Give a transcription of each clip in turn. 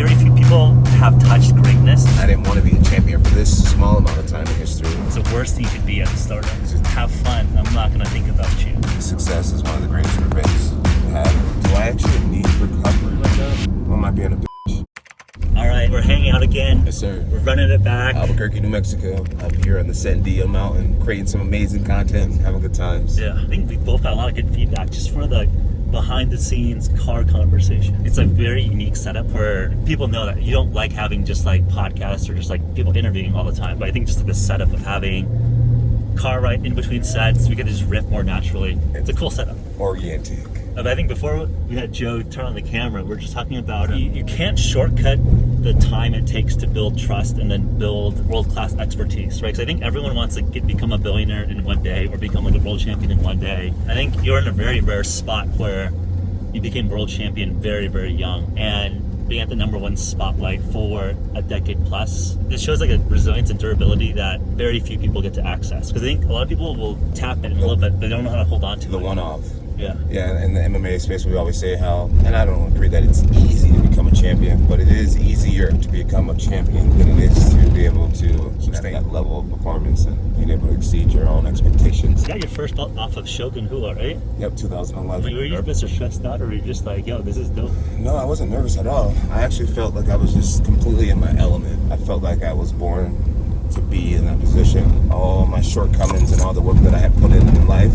very few people have touched greatness. I didn't want to be a champion for this small amount of time in history. It's the worst thing you could be at the start. Just have fun. I'm not going to think about you. Success is one of the greatest revenues you have. Do I actually need recovery right now? Or am I being a bitch? All right, we're hanging out again. Yes, sir. We're running it back. Albuquerque, New Mexico. I'm here on the Sandia Mountain, creating some amazing content, having good times. Yeah, I think we both got a lot of good feedback just for the behind the scenes car conversation. It's a very unique setup where people know that you don't like having just like podcasts or just like people interviewing all the time. But I think just like the setup of having car right in between sets, we can just riff more naturally. It's a cool setup. Orienting. But I think before we had Joe turn on the camera, we're just talking about you can't shortcut the time it takes to build trust and then build world-class expertise, right? Because I think everyone wants to become a billionaire in one day or become like a world champion in one day. I think you're in a very rare spot where you became world champion very, very young, and being at the number one spotlight for a decade plus. This shows like a resilience and durability that very few people get to access. Because I think a lot of people will tap it in a little bit, but they don't know how to hold on to it. The one-off. Yeah. Yeah, in the MMA space, we always say how, and I don't agree that it's easy to become a champion, but it is easier to become a champion than it is to be able to sustain that level of performance and being able to exceed your own expectations. You got your first belt off of Shogun Hula, right? Yep, 2011. Were you nervous or stressed out, or were you just like, yo, this is dope? No, I wasn't nervous at all. I actually felt like I was just completely in my element. I felt like I was born to be in that position. All my shortcomings and all the work that I had put in life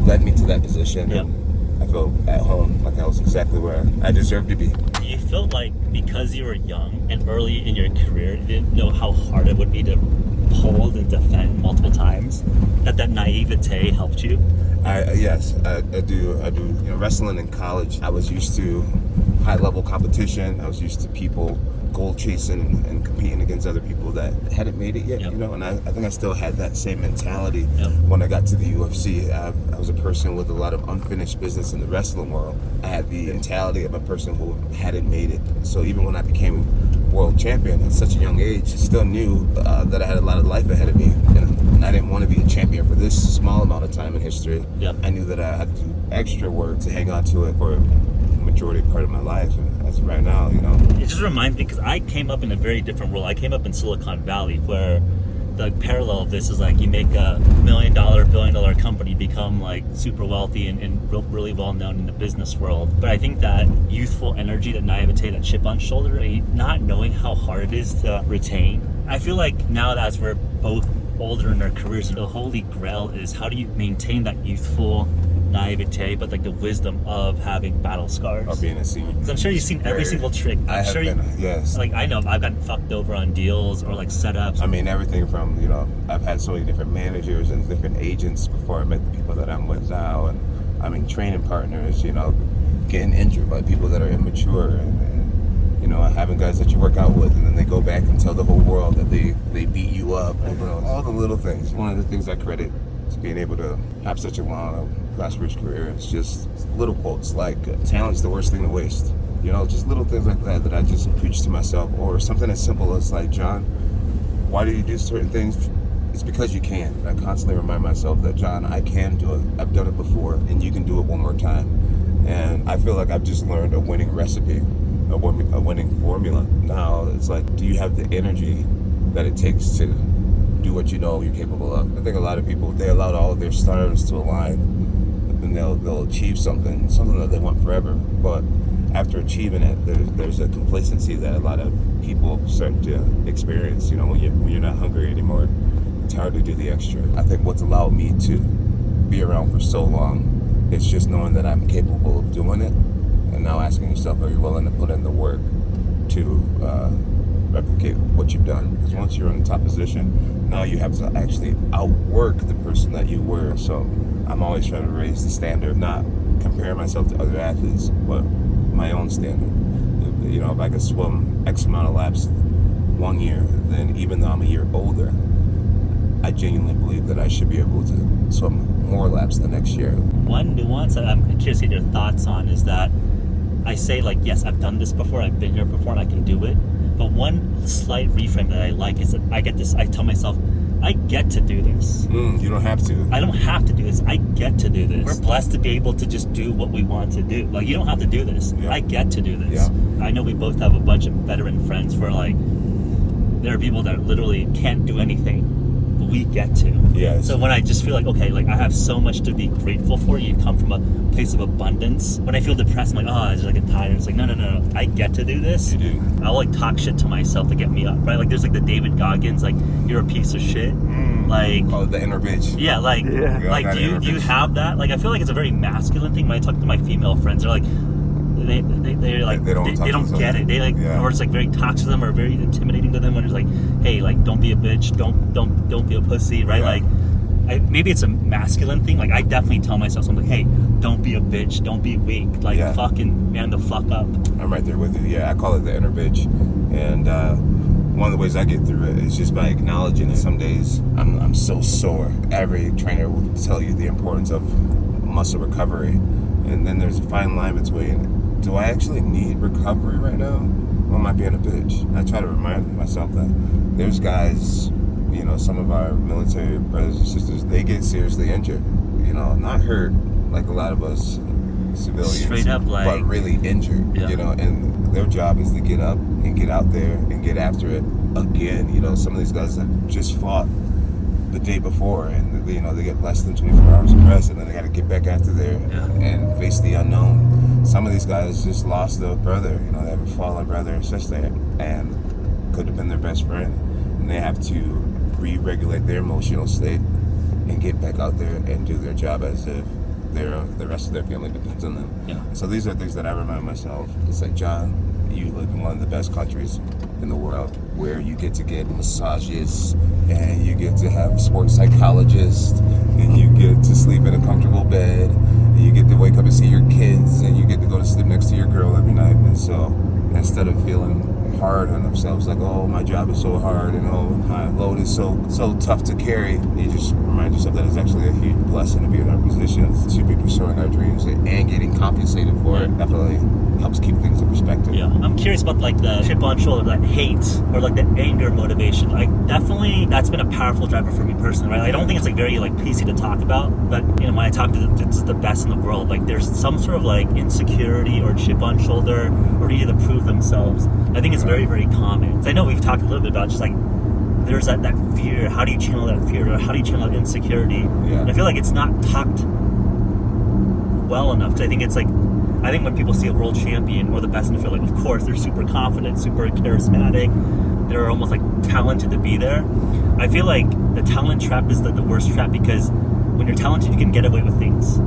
led me to that position. Yep. And I felt at home, like I was exactly where I deserved to be. You felt like because you were young and early in your career, you didn't know how hard it would be to hold and defend multiple times, that naivete helped you? Yes, I do. You know, wrestling in college, I was used to high level competition. I was used to people goal chasing and competing against other people that hadn't made it yet. Yep. You know, and I think I still had that same mentality. Yep. When I got to the UFC. I was a person with a lot of unfinished business in the wrestling world. I had the mentality of a person who hadn't made it. So even when I became world champion at such a young age, I still knew that I had a lot of life ahead of me. You know? And I didn't want to be a champion for this small amount of time in history. Yep. I knew that I had to do extra work to hang on to it for the majority part of my life. And as of right now, you know. It just reminds me, because I came up in a very different world. I came up in Silicon Valley, where the parallel of this is like you make a $1 million, billion-dollar company, become like super wealthy and really well known in the business world. But I think that youthful energy, that naivete, that chip on shoulder, not knowing how hard it is to retain. I feel like now that as we're both older in our careers, the holy grail is how do you maintain that youthful naivete, but like the wisdom of having battle scars. Or being a senior. Because I'm sure you've seen every single trick. Yes. Like I know I've gotten fucked over on deals or like setups. I mean, everything from, you know, I've had so many different managers and different agents before I met the people that I'm with now. And I mean, training partners, you know, getting injured by people that are immature and you know, having guys that you work out with and then they go back and tell the whole world that they beat you up. And, you know, all the little things. One of the things I credit to being able to have such a long, prosperous career is just little quotes like, talent's the worst thing to waste. You know, just little things like that I just preach to myself. Or something as simple as like, John, why do you do certain things? It's because you can. I constantly remind myself that, John, I can do it. I've done it before, and you can do it one more time. And I feel like I've just learned a winning recipe, a winning formula. Now it's like, do you have the energy that it takes to do what you know you're capable of? I think a lot of people, they allow all of their stars to align, and they'll achieve something that they want forever. But after achieving it, there's a complacency that a lot of people start to experience. You know, when you're not hungry anymore, it's hard to do the extra. I think what's allowed me to be around for so long is just knowing that I'm capable of doing it, and now asking yourself, are you willing to put in the work to replicate what you've done? Because once you're in the top position, now you have to actually outwork the person that you were. So I'm always trying to raise the standard, not compare myself to other athletes, but my own standard. You know, if I could swim X amount of laps one year, then even though I'm a year older, I genuinely believe that I should be able to swim more laps the next year. One nuance that I'm curious to get your thoughts on is that I say, like, yes, I've done this before, I've been here before, and I can do it. But one slight reframe that I like is that I tell myself, I get to do this. You don't have to. I don't have to do this. I get to do this. We're blessed to be able to just do what we want to do. Like, you don't have to do this. Yeah. I get to do this. Yeah. I know we both have a bunch of veteran friends where, like, there are people that literally can't do anything, but we get to. Yes. So when I just feel like, okay, like, I have so much to be grateful for, you come from a place of abundance. When I feel depressed, I'm like, oh, I just like get tired. It's like, no. I get to do this. You do. I'll, like, talk shit to myself to get me up, right? Like, there's, like, the David Goggins, like, you're a piece of shit. Like, oh, the inner bitch. yeah, like, like, do you have that? Like, I feel like it's a very masculine thing. When I talk to my female friends, they're like, they're like, they don't get it. They like, or it's like very toxic to them or very intimidating to them when it's like, hey, like, don't be a bitch, don't be a pussy, right? Yeah. Like, maybe it's a masculine thing. Like, I definitely tell myself something, hey, don't be a bitch, don't be weak, like, fucking man the fuck up. I'm right there with you. Yeah, I call it the inner bitch, and one of the ways I get through it is just by acknowledging that some days I'm so sore. Every trainer will tell you the importance of muscle recovery, and then there's a fine line between, do I actually need recovery right now, or am I being a bitch? And I try to remind myself that there's guys, you know, some of our military brothers and sisters, they get seriously injured, you know, not hurt like a lot of us civilians, straight up, like, but really injured, you know, and their job is to get up and get out there and get after it again. You know, some of these guys have just fought the day before, and you know, they get less than 24 hours of rest, and then they got to get back after there and face the unknown. Some of these guys just lost a brother, you know, they have a fallen brother or sister, and could have been their best friend, and they have to re-regulate their emotional state and get back out there and do their job as if the rest of their family depends on them. Yeah. So these are things that I remind myself. It's like, John, you live in one of the best countries in the world where you get to get massages and you get to have sports psychologists and you get to sleep in a comfortable bed and you get to wake up and see your kids and you get to go to sleep next to your girl every night. And so instead of feeling hard on themselves, like, oh, my job is so hard and oh, my load is so tough to carry, you just remind yourself that it's actually a huge blessing to be in our position, to be pursuing our dreams and getting compensated for it. Definitely helps keep things in perspective. Yeah, I'm curious about, like, the chip on shoulder, that hate or like the anger motivation. Like, definitely that's been a powerful driver for me personally, right? I don't think it's like very like PC to talk about, but you know, when I talk to the best in the world, like, there's some sort of like insecurity or chip on shoulder or need to prove themselves. I think it's very, very common. So I know we've talked a little bit about just like, there's that fear. How do you channel that fear, or how do you channel that insecurity? Yeah. And I feel like it's not talked well enough, because I think when people see a world champion or the best in the field, like, of course, they're super confident, super charismatic, they're almost like talented to be there. I feel like the talent trap is the worst trap, because when you're talented, you can get away with things.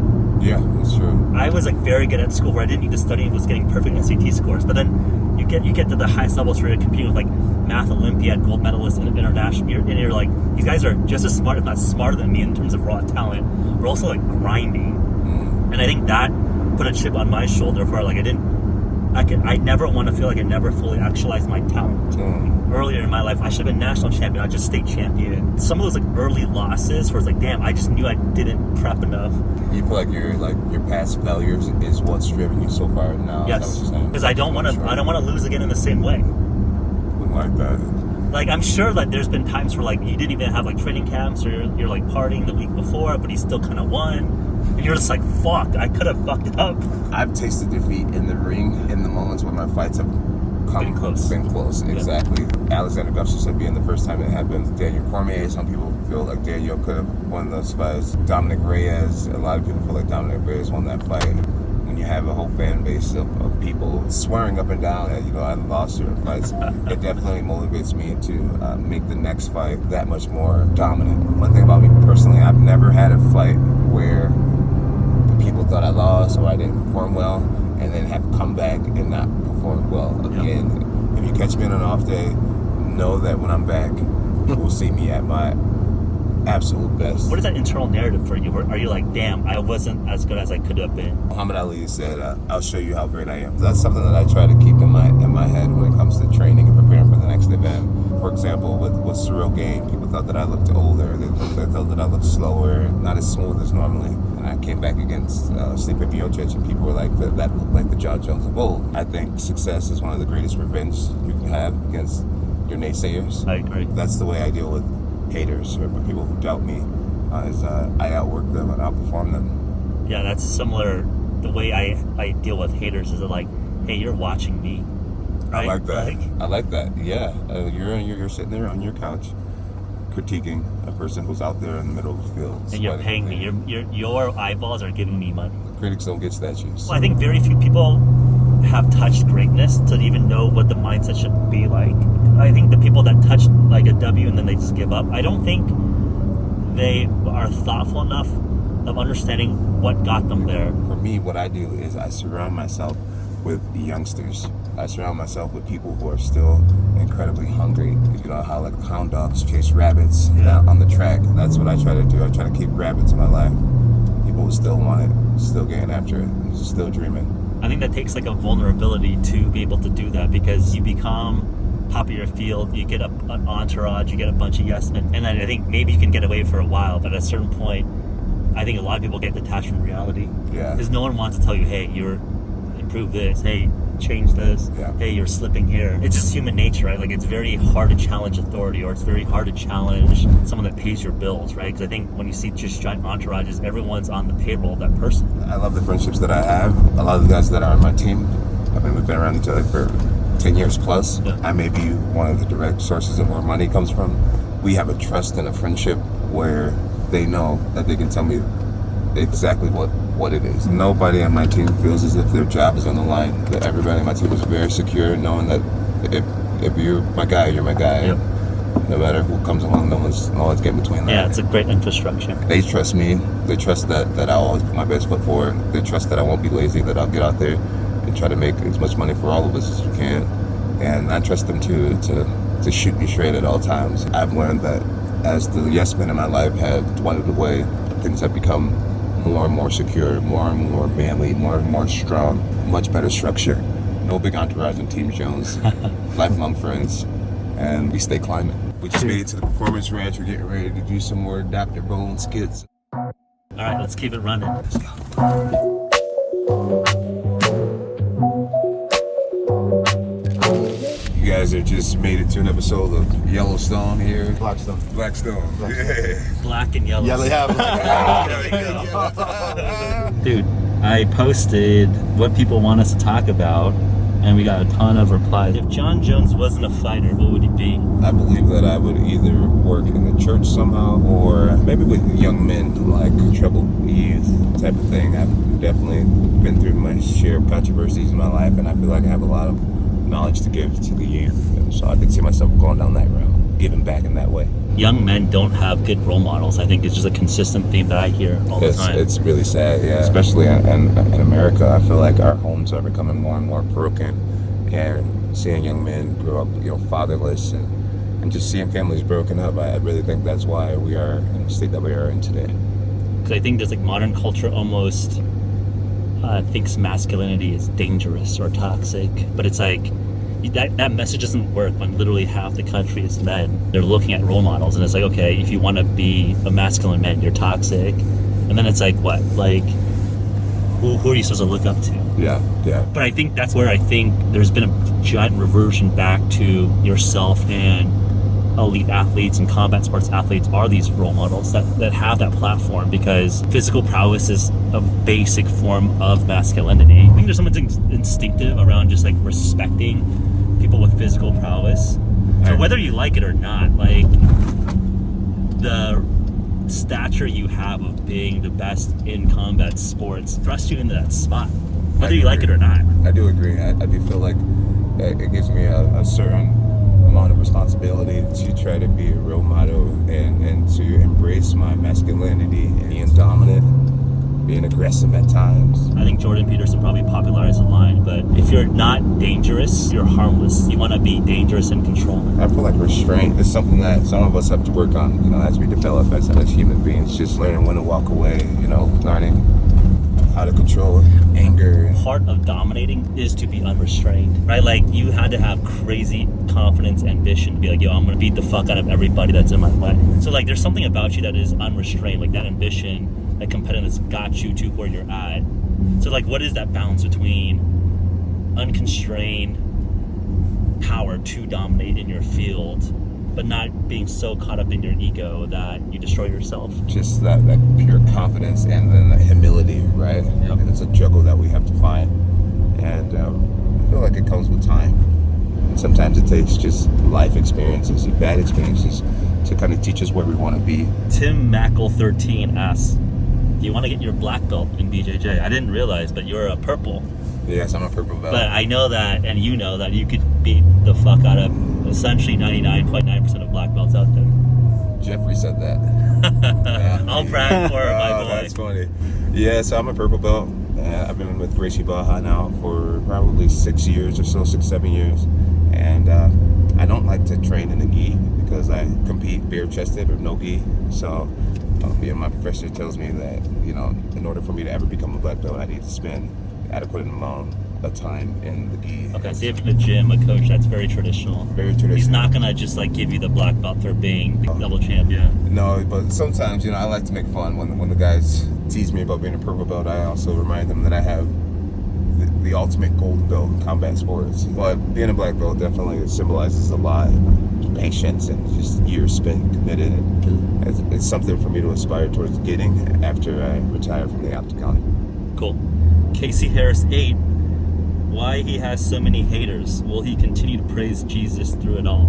Yeah, that's true. I was like very good at school where I didn't need to study and was getting perfect SAT scores, but then you get to the highest levels where you're competing with like math Olympiad gold medalists and international, and you're like, these guys are just as smart, if not smarter than me in terms of raw talent. We're also like grinding, and I think that put a chip on my shoulder where like I never want to feel like I never fully actualized my talent. Earlier in my life, I should have been national champion, not just state champion. Some of those like early losses where it's like, damn, I just knew I didn't prep enough. You feel like your past failures is what's driven you so far now? Yes, because I don't want to lose again in the same way. Wouldn't like that. Like, I'm sure that there's been times where like you didn't even have like training camps, or you're like partying the week before, but you still kind of won. And you're just like, fuck, I could have fucked it up. I've tasted defeat in the ring in the moments when my fights have been close. Exactly. Alexander Gustafsson being the first time it happened. Daniel Cormier, some people feel like Daniel could have won those fights. Dominic Reyes, a lot of people feel like Dominic Reyes won that fight. When you have a whole fan base of people swearing up and down that, you know, I lost certain fights, it definitely motivates me to make the next fight that much more dominant. One thing about me personally, I've never had a fight where people thought I lost or I didn't perform well, and then have come back and not performed well again. Yep. If you catch me on an off day, know that when I'm back, you will see me at my absolute best. What is that internal narrative for you? Are you like, damn, I wasn't as good as I could have been? Muhammad Ali said, I'll show you how great I am. That's something that I try to keep in my head when it comes to training and preparing for the next event. For example, with Cyril Gain, people thought that I looked older. They thought that I looked slower, not as smooth as normally. And I came back against Stipe Miocic, and people were like, that looked like the John Jones of old. I think success is one of the greatest revenge you can have against your naysayers. I agree. That's the way I deal with haters or people who doubt me is I outwork them and outperform them. Yeah, that's similar. The way I deal with haters is like, hey, you're watching me. Right? I like that. I like that. Yeah, you're sitting there on your couch critiquing a person who's out there in the middle of the field. And you're paying me. Your eyeballs are giving me money. Critics don't get statues. Well, I think very few people have touched greatness to even know what the mindset should be like. I think the people that touch like a W and then they just give up, I don't think they are thoughtful enough of understanding what got them there. For me, what I do is I surround myself with youngsters. I surround myself with people who are still incredibly hungry. You know how like hound dogs chase rabbits on the track. That's what I try to do. I try to keep rabbits in my life. People who still want it, still getting after it, still dreaming. I think that takes like a vulnerability to be able to do that, because you become top of your field, you get an entourage, you get a bunch of yes men, and then I think maybe you can get away for a while, but at a certain point, I think a lot of people get detached from reality. Yeah. Because no one wants to tell you, hey, you're improve this, hey, change this, hey, you're slipping here. It's just human nature, right? Like, it's very hard to challenge authority, or it's very hard to challenge someone that pays your bills, right? Because I think when you see just giant entourages, everyone's on the payroll of that person. I love the friendships that I have. A lot of the guys that are on my team, I mean, we've been around each other for 10 years plus. Yeah. I may be one of the direct sources of where money comes from. We have a trust and a friendship where they know that they can tell me exactly what it is. Nobody on my team feels as if their job is on the line. That everybody on my team is very secure, knowing that if you're my guy, you're my guy. Yep. No matter who comes along, no one's getting between that. Yeah, it's a great infrastructure. They trust me. They trust that I'll always put my best foot forward. They trust that I won't be lazy, that I'll get out there and try to make as much money for all of us as we can. And I trust them too to shoot me straight at all times. I've learned that as the yes men in my life have dwindled away, things have become more and more secure, more and more manly, more and more strong, much better structure. No big entourage and Team Jones. Lifelong friends. And we stay climbing. We just made it to the Performance Ranch. We're getting ready to do some more Dr. Bone skits. All right, let's keep it running. Let's go. You guys have just made it to an episode of Yellowstone here. Blackstone. Yeah. Black and yellow. Yeah, Dude, I posted what people want us to talk about, and we got a ton of replies. If John Jones wasn't a fighter, what would he be? I believe that I would either work in the church somehow, or maybe with young men, like troubled youth type of thing. I've definitely been through my share of controversies in my life, and I feel like I have a lot of knowledge to give to the youth. And so I could see myself going down that route, giving back in that way. Young men don't have good role models. I think it's just a consistent theme that I hear all the time. It's really sad, yeah. Especially in America, I feel like our homes are becoming more and more broken, and seeing young men grow up, fatherless, and just seeing families broken up. I really think that's why we are in the state that we are in today. Because I think there's like modern culture almost thinks masculinity is dangerous or toxic, but it's like that message doesn't work when literally half the country is men. They're looking at role models, and it's like, okay, if you want to be a masculine man, you're toxic, and then it's like, what? Like, who are you supposed to look up to? Yeah. But I think that's where I think there's been a giant reversion back to yourself, and elite athletes and combat sports athletes are these role models that have that platform, because physical prowess is a basic form of masculinity. I think there's something instinctive around just like respecting people with physical prowess. So whether you like it or not, like the stature you have of being the best in combat sports thrusts you into that spot, whether you like it or not. I do agree. I do feel like it gives me a certain amount of responsibility to try to be a role model and to embrace my masculinity and being dominant, being aggressive at times. I think Jordan Peterson probably popularized the line, but if you're not dangerous, you're harmless. You want to be dangerous and controlling. I feel like restraint is something that some of us have to work on, as we develop as human beings. Just learning when to walk away, learning how to control anger. Part of dominating is to be unrestrained, right? Like, you had to have crazy confidence, ambition to be like, yo, I'm gonna beat the fuck out of everybody that's in my way. So like, there's something about you that is unrestrained, like that ambition, that competitiveness got you to where you're at. So like, what is that balance between unconstrained power to dominate in your field but not being so caught up in your ego that you destroy yourself. Just that pure confidence and then the humility, right? Yep. And it's a juggle that we have to find. And I feel like it comes with time. And sometimes it takes just life experiences, bad experiences, to kind of teach us where we want to be. Tim Mackle13 asks, do you want to get your black belt in BJJ? I didn't realize, but you're a purple. Yes, I'm a purple belt. But I know that, and you know that you could beat the fuck out of essentially 99.9% of black belts out there. Jeffrey said that. Yeah. I'll brag for my boy. That's funny. Yeah, so I'm a purple belt. I've been with Gracie Baja now for probably 6 years or so, 7 years. And I don't like to train in a gi because I compete bare-chested or no gi. So my professor tells me that, in order for me to ever become a black belt, I need to spend adequate amount of time in the gi. Okay, so if in a gym, a coach, that's very traditional. Very traditional. He's not gonna just like give you the black belt for being the double champion. No, but sometimes, I like to make fun. When the guys tease me about being a purple belt, I also remind them that I have the ultimate golden belt in combat sports. But being a black belt definitely symbolizes a lot. Patience and just years spent committed. And it's something for me to aspire towards getting after I retire from the octagon. Cool. Casey Harris 8, why he has so many haters? Will he continue to praise Jesus through it all?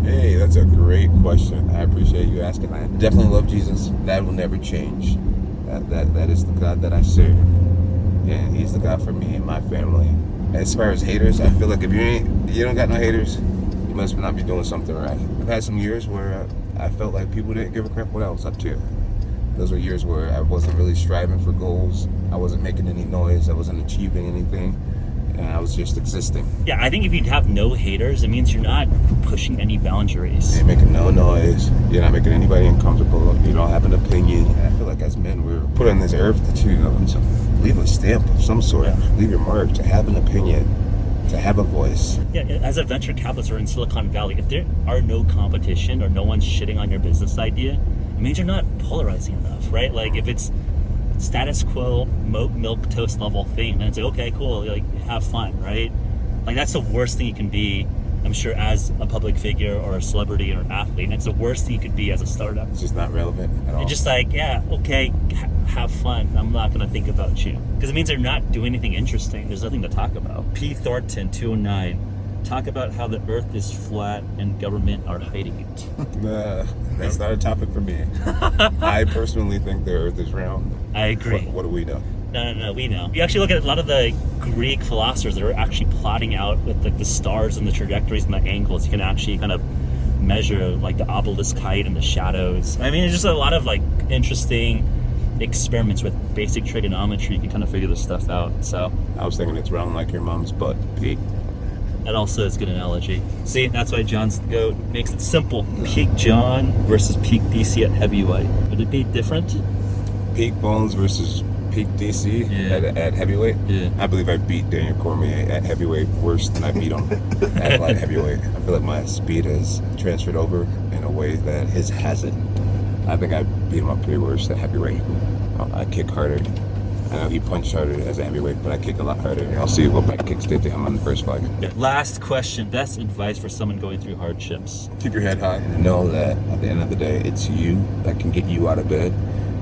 Hey, that's a great question. I appreciate you asking that. Definitely love Jesus. That will never change. That is the God that I serve. And he's the God for me and my family. As far as haters, I feel like if you don't got no haters, you must not be doing something right. I've had some years where I felt like people didn't give a crap what I was up to. Those were years where I wasn't really striving for goals. I wasn't making any noise. I wasn't achieving anything. And I was just existing. Yeah, I think if you have no haters, it means you're not pushing any boundaries. You're making no noise. You're not making anybody uncomfortable. You don't have an opinion. And I feel like as men, we're put on this earth to leave a stamp of some sort. Yeah. Leave your mark, to have an opinion, to have a voice. Yeah, as a venture capitalist or in Silicon Valley, if there are no competition or no one's shitting on your business idea, it means you're not polarizing enough, right? Like if it's status quo milk toast level thing, then it's like, okay, cool, like have fun, right? Like that's the worst thing you can be, I'm sure, as a public figure or a celebrity or an athlete. And it's the worst thing you could be as a startup. It's just not relevant at all. It's just like, yeah, okay, have fun. I'm not gonna think about you because it means they're not doing anything interesting. There's nothing to talk about. P. Thornton 209. Talk about how the earth is flat and government are hiding it. That's not a topic for me. I personally think the earth is round. I agree. What do we know? No, we know. You actually look at a lot of the Greek philosophers that are actually plotting out with the stars and the trajectories and the angles. You can actually kind of measure like the obelisk height and the shadows. I mean, it's just a lot of like interesting experiments with basic trigonometry. You can kind of figure this stuff out. So I was thinking it's round like your mom's butt, Pete. That also is a good analogy. See, that's why John's the GOAT. Makes it simple. Peak John versus Peak DC at heavyweight. Would it be different? Peak Bones versus Peak DC at heavyweight? Yeah. I believe I beat Daniel Cormier at heavyweight worse than I beat him at light heavyweight. I feel like my speed has transferred over in a way that his hasn't. I think I beat him up pretty worse at heavyweight. I kick harder. I know he punched harder as a heavyweight, but I kick a lot harder. I'll see what my kicks did to him on the first fight. Yeah. Last question. Best advice for someone going through hardships? Keep your head high and know that at the end of the day, it's you that can get you out of bed.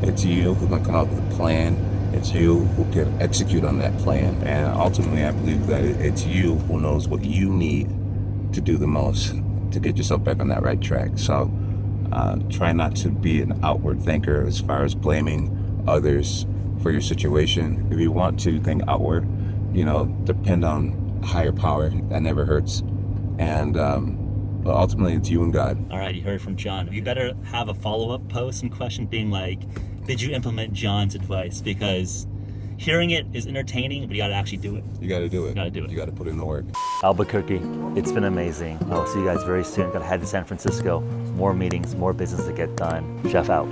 It's you who can come up with a plan. It's you who can execute on that plan. And ultimately, I believe that it's you who knows what you need to do the most to get yourself back on that right track. So try not to be an outward thinker as far as blaming others for your situation. If you want to think outward, depend on higher power. That never hurts. And but ultimately, it's you and God. All right, you heard from John. You better have a follow-up post and question being like, did you implement John's advice? Because hearing it is entertaining, but you got to actually do it. You got to do it. You got to do it. You got to put in the work. Albuquerque, it's been amazing. I'll see you guys very soon. Got to head to San Francisco. More meetings, more business to get done. Chef out.